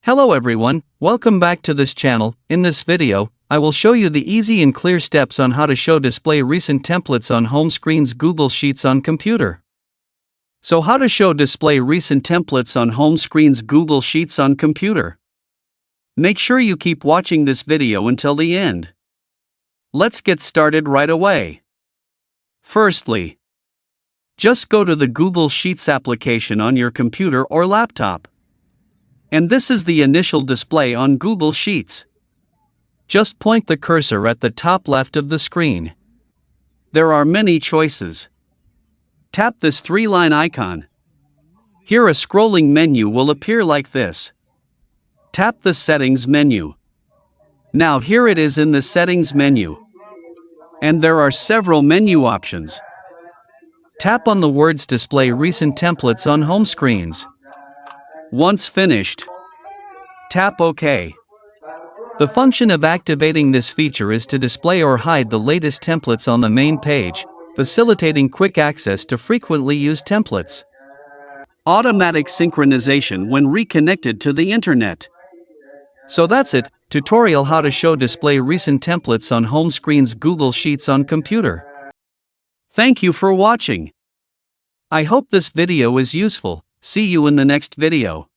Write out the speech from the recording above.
Hello everyone, welcome back to this channel. In this video, I will show you the easy and clear steps on how to show display recent templates on home screen's Google Sheets on computer. So how to show display recent templates on home screen's Google Sheets on computer. Make sure you keep watching this video until the end. Let's get started right away. Firstly, just go to the Google Sheets application on your computer or laptop. And this is the initial display on Google Sheets. Just point the cursor at the top left of the screen. There are many choices. Tap this three-line icon. Here a scrolling menu will appear like this. Tap the Settings menu. Now here it is in the Settings menu. And there are several menu options. Tap on the words Display Recent Templates on home screens. Once finished, tap OK. The function of activating this feature is to display or hide the latest templates on the main page, facilitating quick access to frequently used templates. Automatic synchronization when reconnected to the internet. So that's it, tutorial how to show display recent templates on home screen's Google Sheets on computer. Thank you for watching. I hope this video is useful. See you in the next video.